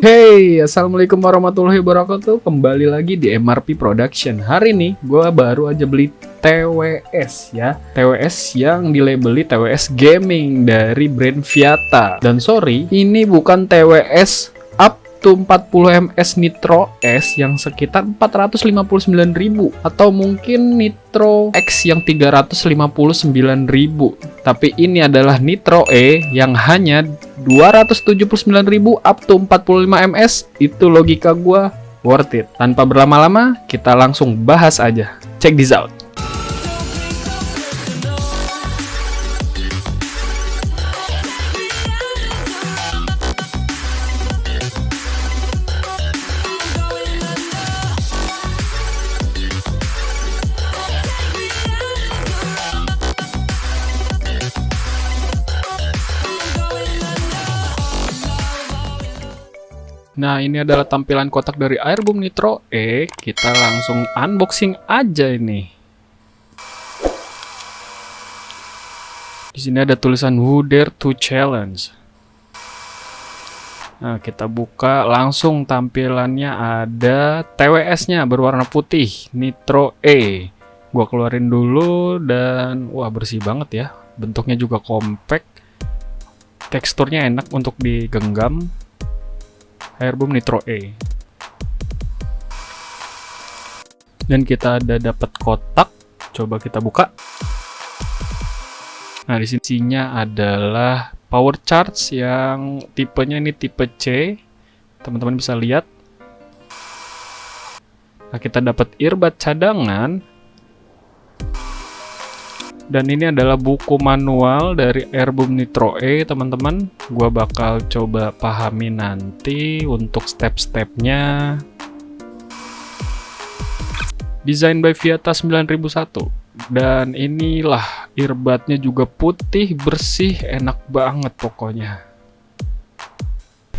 Hey, assalamualaikum warahmatullahi wabarakatuh. Kembali lagi di MRP Production. Hari ini gue baru aja beli TWS ya. TWS yang dilabeli TWS Gaming dari brand Viata. Dan sorry, ini bukan TWS up to 40 ms Nitro S yang sekitar 459.000 atau mungkin Nitro X yang 359.000. Tapi ini adalah Nitro E yang hanya 279.000 up to 45 ms. Itu logika gua worth it. Tanpa berlama-lama, kita langsung bahas aja. Check this out. Nah, ini adalah tampilan kotak dari Airboom Nitro E. Kita langsung unboxing aja ini. Di sini ada tulisan Who Dare to Challenge. Nah, kita buka langsung tampilannya ada TWS-nya berwarna putih, Nitro E. Gua keluarin dulu dan wah bersih banget ya. Bentuknya juga compact. Teksturnya enak untuk digenggam. Airboom Nitro E. Dan kita ada dapat kotak. Coba kita buka. Nah, di sininya adalah power charge yang tipenya ini tipe C. Teman-teman bisa lihat. Nah, kita dapat earbud cadangan. Dan ini adalah buku manual dari Airboom Nitro E, teman-teman. Gua bakal coba pahami nanti untuk step-stepnya. Desain by Viata 9001. Dan inilah earbudnya juga putih, bersih, enak banget pokoknya.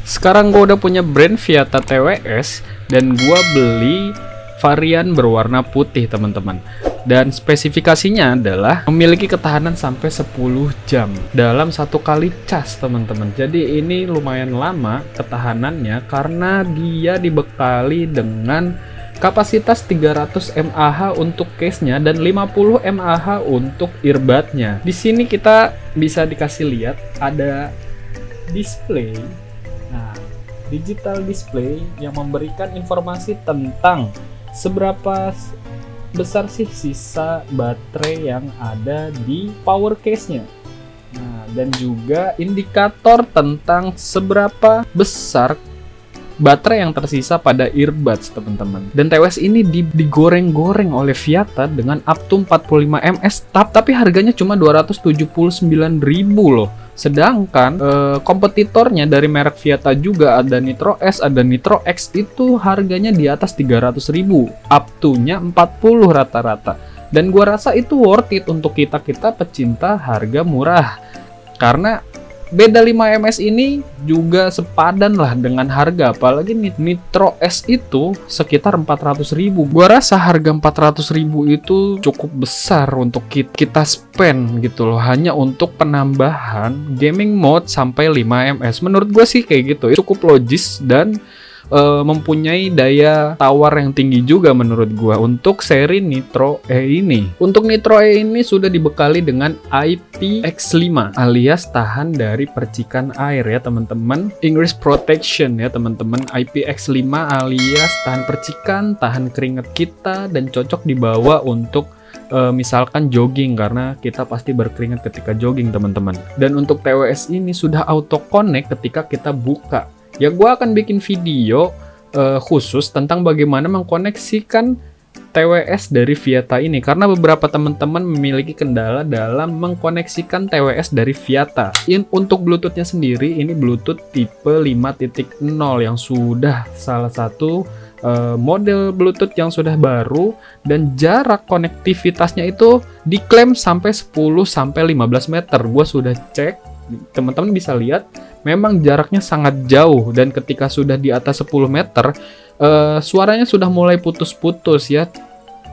Sekarang gua udah punya brand Viata TWS dan gua beli varian berwarna putih, teman-teman. Dan spesifikasinya adalah memiliki ketahanan sampai 10 jam dalam satu kali cas, teman-teman. Jadi ini lumayan lama ketahanannya karena dia dibekali dengan kapasitas 300 mAh untuk case-nya dan 50 mAh untuk earbud-nya. Di sini kita bisa dikasih lihat ada display. Nah, digital display yang memberikan informasi tentang seberapa besar sih sisa baterai yang ada di power case-nya. Nah, dan juga indikator tentang seberapa besar baterai yang tersisa pada earbuds, teman-teman. Dan TWS ini digoreng-goreng oleh Viata dengan up to 45 ms, tapi harganya cuma 279.000 loh. Sedangkan kompetitornya dari merek Viata juga ada Nitro S, ada Nitro X, itu harganya di atas 300.000, up to-nya 40 rata-rata. Dan gua rasa itu worth it untuk kita pecinta harga murah. Karena beda 5 ms ini juga sepadan lah dengan harga, apalagi Nitro S itu sekitar 400.000. Gua rasa harga 400.000 itu cukup besar untuk kita spend gitu loh, hanya untuk penambahan gaming mode sampai 5 ms. Menurut gue sih kayak gitu, cukup logis dan mempunyai daya tawar yang tinggi juga menurut gua untuk seri Nitro E ini. Untuk Nitro E ini sudah dibekali dengan IPX5 alias tahan dari percikan air ya, teman-teman. English protection ya, teman-teman. IPX5 alias tahan percikan, tahan keringat kita, dan cocok dibawa untuk misalkan jogging, karena kita pasti berkeringat ketika jogging, teman-teman. Dan untuk TWS ini sudah auto connect ketika kita buka. Ya, gue akan bikin video khusus tentang bagaimana mengkoneksikan TWS dari Viata ini, karena beberapa teman-teman memiliki kendala dalam mengkoneksikan TWS dari Viata. Untuk Bluetooth-nya sendiri, ini Bluetooth tipe 5.0 yang sudah salah satu model Bluetooth yang sudah baru, dan jarak konektivitasnya itu diklaim sampai 10-15 meter. Gue sudah cek, teman-teman bisa lihat memang jaraknya sangat jauh, dan ketika sudah di atas 10 meter suaranya sudah mulai putus-putus ya.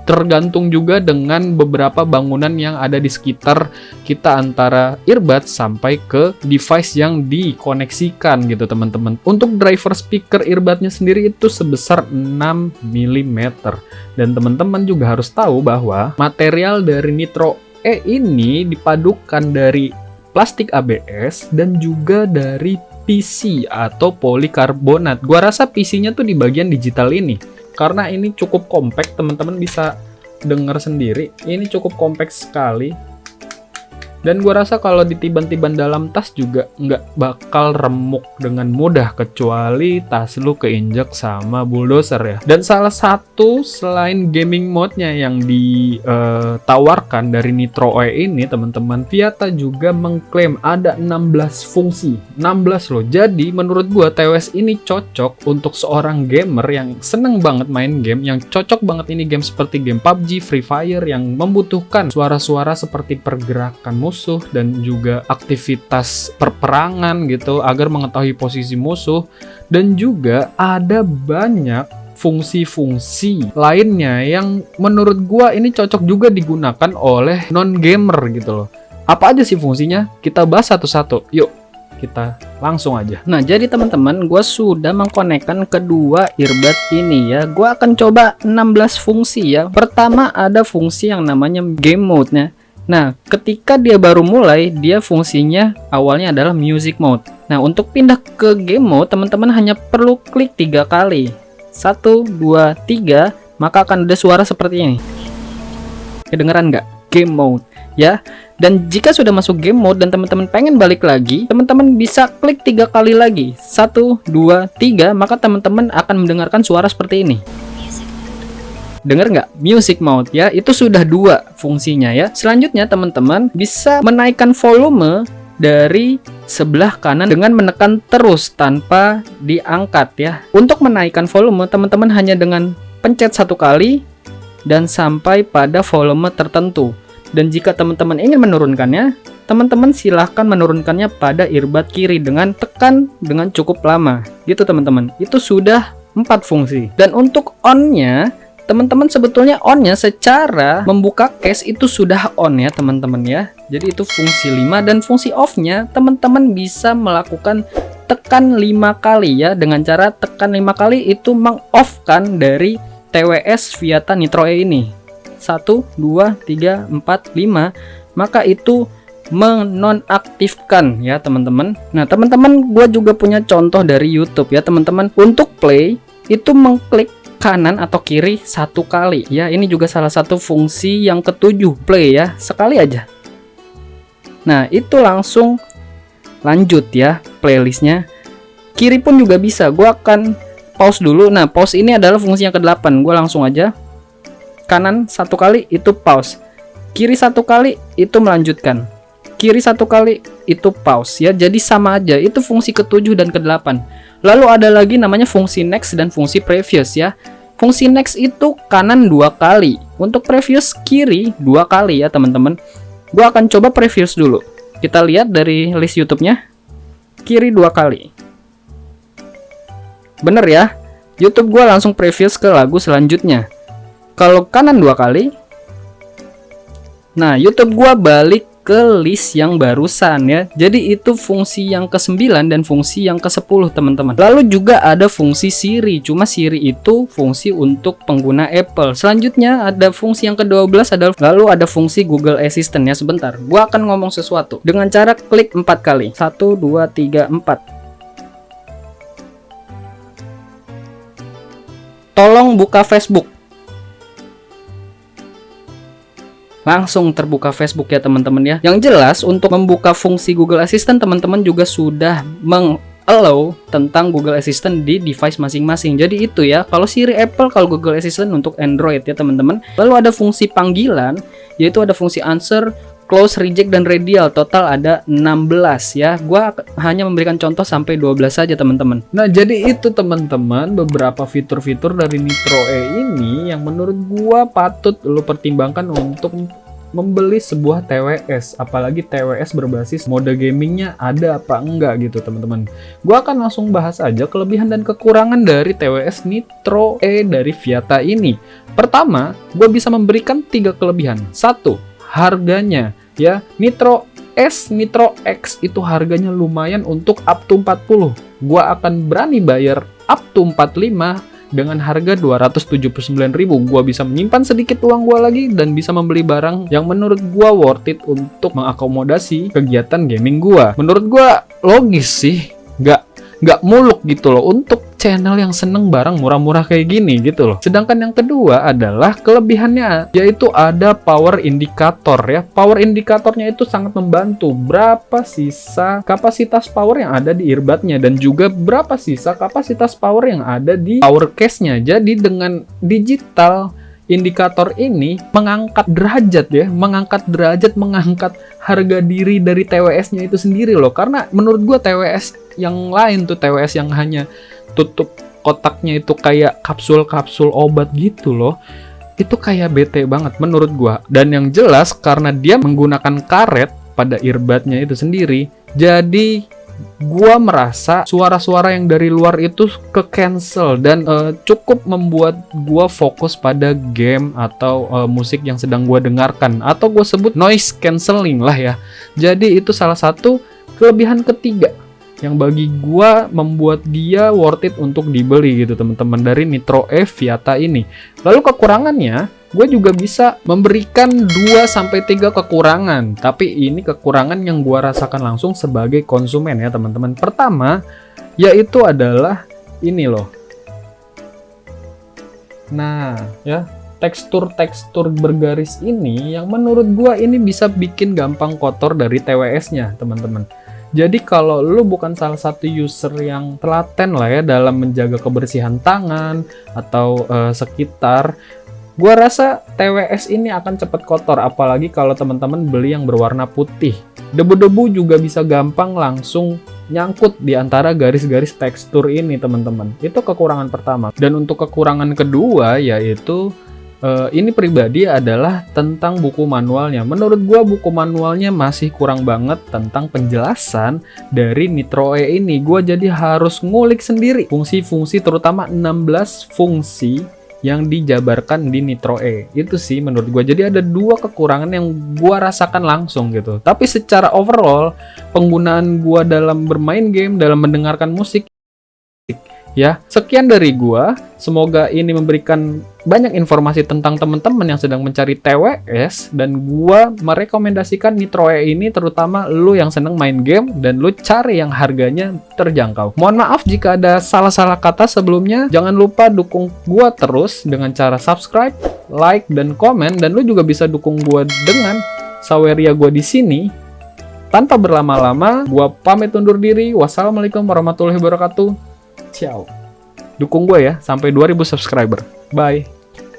tergantung juga dengan beberapa bangunan yang ada di sekitar kita antara earbud sampai ke device yang dikoneksikan gitu teman-teman. Untuk driver speaker earbudnya sendiri itu sebesar 6 mm. Dan teman-teman juga harus tahu bahwa material dari Nitro E ini dipadukan dari plastik ABS dan juga dari PC atau polikarbonat. Gua rasa PC-nya tuh di bagian digital ini. Karena ini cukup compact, teman-teman bisa dengar sendiri. Ini cukup compact sekali. Dan gua rasa kalau ditiban-tiban dalam tas juga nggak bakal remuk dengan mudah, kecuali tas lu keinjek sama bulldozer ya. Dan salah satu selain gaming mode-nya yang ditawarkan dari Nitro E ini teman-teman, Viata juga mengklaim ada 16 fungsi. 16 loh. Jadi menurut gua TWS ini cocok untuk seorang gamer yang seneng banget main game, yang cocok banget ini game seperti game PUBG, Free Fire yang membutuhkan suara-suara seperti pergerakan musuh dan juga aktivitas perperangan gitu agar mengetahui posisi musuh, dan juga ada banyak fungsi-fungsi lainnya yang menurut gua ini cocok juga digunakan oleh non-gamer gitu loh. Apa aja sih fungsinya? Kita bahas satu-satu. Yuk, kita langsung aja. Nah, jadi teman-teman, gua sudah mengkonekkan kedua earbud ini ya. Gua akan coba 16 fungsi ya. Pertama ada fungsi yang namanya game mode-nya. Nah, ketika dia baru mulai, dia fungsinya awalnya adalah music mode. Nah, untuk pindah ke game mode, teman-teman hanya perlu klik 3 kali. 1, 2, 3, maka akan ada suara seperti ini. Kedengeran nggak? Game mode, ya. Dan jika sudah masuk game mode dan teman-teman pengen balik lagi, teman-teman bisa klik 3 kali lagi. 1, 2, 3, maka teman-teman akan mendengarkan suara seperti ini. Dengar nggak? Music mode ya, itu sudah 2 fungsinya ya. Selanjutnya teman-teman bisa menaikkan volume dari sebelah kanan dengan menekan terus tanpa diangkat ya. Untuk menaikkan volume teman-teman hanya dengan pencet 1 kali dan sampai pada volume tertentu. Dan jika teman-teman ingin menurunkannya, teman-teman silahkan menurunkannya pada earbud kiri dengan tekan dengan cukup lama gitu teman-teman. Itu sudah 4 fungsi. Dan untuk on-nya, teman-teman sebetulnya on-nya secara membuka case itu sudah on ya teman-teman ya. Jadi itu fungsi 5, dan fungsi off-nya teman-teman bisa melakukan tekan 5 kali ya. Dengan cara tekan 5 kali itu meng-off-kan dari TWS Viata Nitro E ini. 1, 2, 3, 4, 5. Maka itu menonaktifkan ya teman-teman. Nah teman-teman, gue juga punya contoh dari YouTube ya teman-teman. Untuk play itu mengklik kanan atau kiri 1 kali ya. Ini juga salah satu fungsi yang ketujuh, play ya, sekali aja. Nah itu langsung lanjut ya playlistnya. Kiri pun juga bisa. Gua akan pause dulu. Nah pause ini adalah fungsi yang ke-8. Gua langsung aja. Kanan 1 kali itu pause, kiri 1 kali itu melanjutkan, kiri 1 kali itu pause ya. Jadi sama aja, itu fungsi ke-7 dan ke-8. Lalu ada lagi namanya fungsi next dan fungsi previous ya. Fungsi next itu kanan 2 kali, untuk previous kiri 2 kali ya teman-teman. Gua akan coba previous dulu. Kita lihat dari list YouTube-nya. Kiri 2 kali. Bener ya? YouTube gua langsung previous ke lagu selanjutnya. Kalau kanan 2 kali, nah YouTube gua balik ke list yang barusan ya. Jadi itu fungsi yang ke-9 dan fungsi yang ke-10 teman-teman. Lalu juga ada fungsi Siri. Cuma Siri itu fungsi untuk pengguna Apple. Selanjutnya ada fungsi yang ke-12 adalah lalu ada fungsi Google Assistant ya. Sebentar, gua akan ngomong sesuatu dengan cara klik 4 kali. 1, 2, 3, 4. Tolong buka Facebook. Langsung terbuka Facebook ya teman-teman ya. Yang jelas untuk membuka fungsi Google Assistant teman-teman juga sudah meng-allow tentang Google Assistant di device masing-masing. Jadi itu ya, kalau Siri Apple, kalau Google Assistant untuk Android ya teman-teman. Lalu ada fungsi panggilan, yaitu ada fungsi answer, close, reject, dan radial. Total ada 16 ya. Gua hanya memberikan contoh sampai 12 saja teman-teman. Nah jadi itu teman-teman beberapa fitur-fitur dari Nitro E ini yang menurut gua patut lo pertimbangkan untuk membeli sebuah TWS, apalagi TWS berbasis mode gamingnya ada apa enggak gitu teman-teman. Gua akan langsung bahas aja kelebihan dan kekurangan dari TWS Nitro E dari Viata ini. Pertama, gue bisa memberikan 3 kelebihan. 1, harganya ya. Nitro S, Nitro X itu harganya lumayan untuk up to 40. Gua akan berani bayar up to 45 dengan harga 279.000. Gua bisa menyimpan sedikit uang gua lagi dan bisa membeli barang yang menurut gua worth it untuk mengakomodasi kegiatan gaming gua. Menurut gua logis sih, nggak muluk gitu loh untuk channel yang seneng barang murah-murah kayak gini gitu loh. Sedangkan yang kedua adalah kelebihannya, yaitu ada power indicator ya. Power indikatornya itu sangat membantu berapa sisa kapasitas power yang ada di earbudnya dan juga berapa sisa kapasitas power yang ada di power case-nya. Jadi dengan digital indikator ini mengangkat derajat ya, mengangkat harga diri dari TWS-nya itu sendiri loh. Karena menurut gua TWS yang lain tuh, TWS yang hanya tutup kotaknya itu kayak kapsul-kapsul obat gitu loh, itu kayak bete banget menurut gua. Dan yang jelas karena dia menggunakan karet pada earbudnya itu sendiri, jadi gua merasa suara-suara yang dari luar itu ke cancel dan cukup membuat gua fokus pada game atau musik yang sedang gua dengarkan, atau gua sebut noise cancelling lah ya. Jadi itu salah satu kelebihan ketiga yang bagi gua membuat dia worth it untuk dibeli gitu teman-teman dari Nitro E Viata ini. Lalu kekurangannya, gue juga bisa memberikan 2-3 kekurangan. Tapi ini kekurangan yang gua rasakan langsung sebagai konsumen ya teman-teman. Pertama, yaitu adalah ini loh. Nah, ya, tekstur-tekstur bergaris ini yang menurut gua ini bisa bikin gampang kotor dari TWS-nya, teman-teman. Jadi kalau lu bukan salah satu user yang telaten lah ya dalam menjaga kebersihan tangan atau sekitar, gua rasa TWS ini akan cepat kotor, apalagi kalau teman-teman beli yang berwarna putih. Debu-debu juga bisa gampang langsung nyangkut di antara garis-garis tekstur ini, teman-teman. Itu kekurangan pertama. Dan untuk kekurangan kedua yaitu ini pribadi adalah tentang buku manualnya. Menurut gua buku manualnya masih kurang banget tentang penjelasan dari Nitro E ini. Gua jadi harus ngulik sendiri fungsi-fungsi, terutama 16 fungsi yang dijabarkan di Nitro E. Itu sih menurut gua. Jadi ada 2 kekurangan yang gua rasakan langsung gitu. Tapi secara overall penggunaan gua dalam bermain game, dalam mendengarkan musik ya, sekian dari gua. Semoga ini memberikan banyak informasi tentang teman-teman yang sedang mencari TWS, dan gua merekomendasikan Nitro E ini terutama lu yang seneng main game dan lu cari yang harganya terjangkau. Mohon maaf jika ada salah-salah kata sebelumnya. Jangan lupa dukung gua terus dengan cara subscribe, like, dan komen, dan lu juga bisa dukung gua dengan saweria gua di sini. Tanpa berlama-lama, gua pamit undur diri. Wassalamualaikum warahmatullahi wabarakatuh. Ciao. Dukung gue ya sampai 2000 subscriber. Bye.